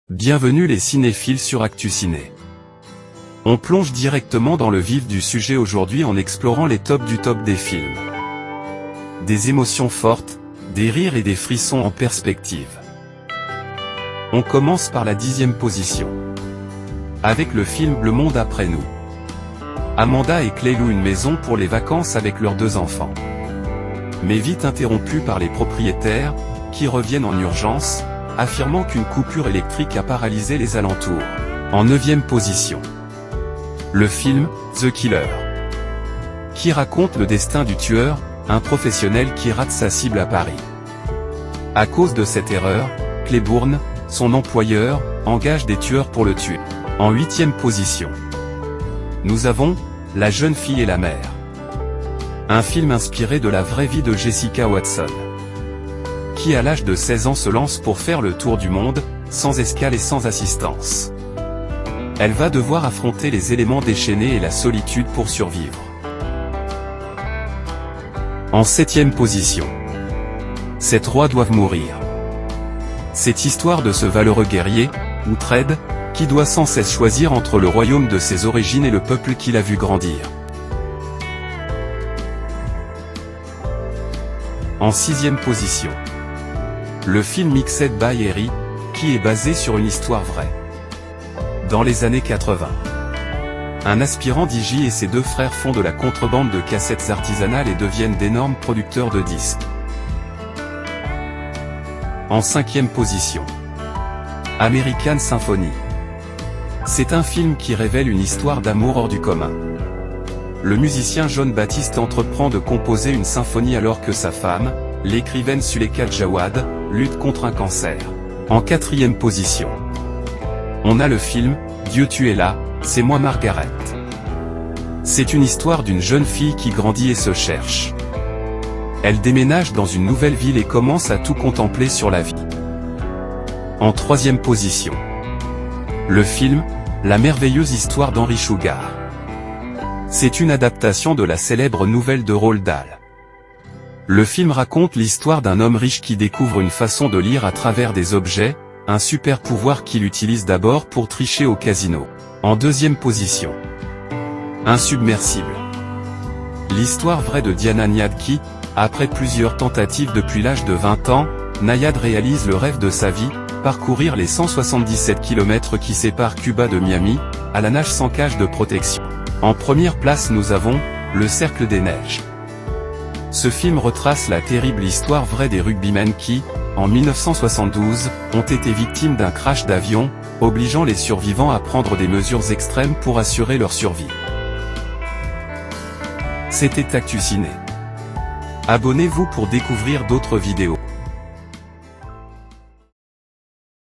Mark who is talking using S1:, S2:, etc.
S1: Bienvenue les cinéphiles sur Actu Ciné. On plonge directement dans le vif du sujet aujourd'hui en explorant les tops du top des films. Des émotions fortes, des rires et des frissons en perspective. On commence par la 10e position. Avec le film Le Monde après nous. Amanda et Clay louent une maison pour les vacances avec leurs 2 enfants. Mais vite interrompus par les propriétaires, qui reviennent en urgence, affirmant qu'une coupure électrique a paralysé les alentours. En 9e position. Le film The Killer, qui raconte le destin du tueur, un professionnel qui rate sa cible à Paris. À cause de cette erreur, Claiborne, son employeur, engage des tueurs pour le tuer. En 8e position. Nous avons La jeune fille et la mère. Un film inspiré de la vraie vie de Jessica Watson, qui à l'âge de 16 ans se lance pour faire le tour du monde, sans escale et sans assistance. Elle va devoir affronter les éléments déchaînés et la solitude pour survivre. En 7e position. 7 rois doivent mourir. Cette histoire de ce valeureux guerrier, Uhtred, qui doit sans cesse choisir entre le royaume de ses origines et le peuple qu'il a vu grandir. En 6e position. Le film Mixed by Harry, qui est basé sur une histoire vraie. Dans les années 80, un aspirant DJ et ses 2 frères font de la contrebande de cassettes artisanales et deviennent d'énormes producteurs de disques. En 5e position. American Symphony. C'est un film qui révèle une histoire d'amour hors du commun. Le musicien John Baptiste entreprend de composer une symphonie alors que sa femme, l'écrivaine Sulekha Jawad, lutte contre un cancer. En 4e position. On a le film Dieu tu es là, c'est moi Margaret. C'est une histoire d'une jeune fille qui grandit et se cherche. Elle déménage dans une nouvelle ville et commence à tout contempler sur la vie. En 3e position. Le film La merveilleuse histoire d'Henry Sugar. C'est une adaptation de la célèbre nouvelle de Roald Dahl. Le film raconte l'histoire d'un homme riche qui découvre une façon de lire à travers des objets, un super pouvoir qu'il utilise d'abord pour tricher au casino. En 2e position. Insubmersible. L'histoire vraie de Diana Nyad qui, après plusieurs tentatives depuis l'âge de 20 ans, Nyad réalise le rêve de sa vie, parcourir les 177 km qui séparent Cuba de Miami, à la nage sans cage de protection. En première place nous avons Le Cercle des Neiges. Ce film retrace la terrible histoire vraie des rugbymen qui, en 1972, ont été victimes d'un crash d'avion, obligeant les survivants à prendre des mesures extrêmes pour assurer leur survie. C'était Actu Ciné. Abonnez-vous pour découvrir d'autres vidéos.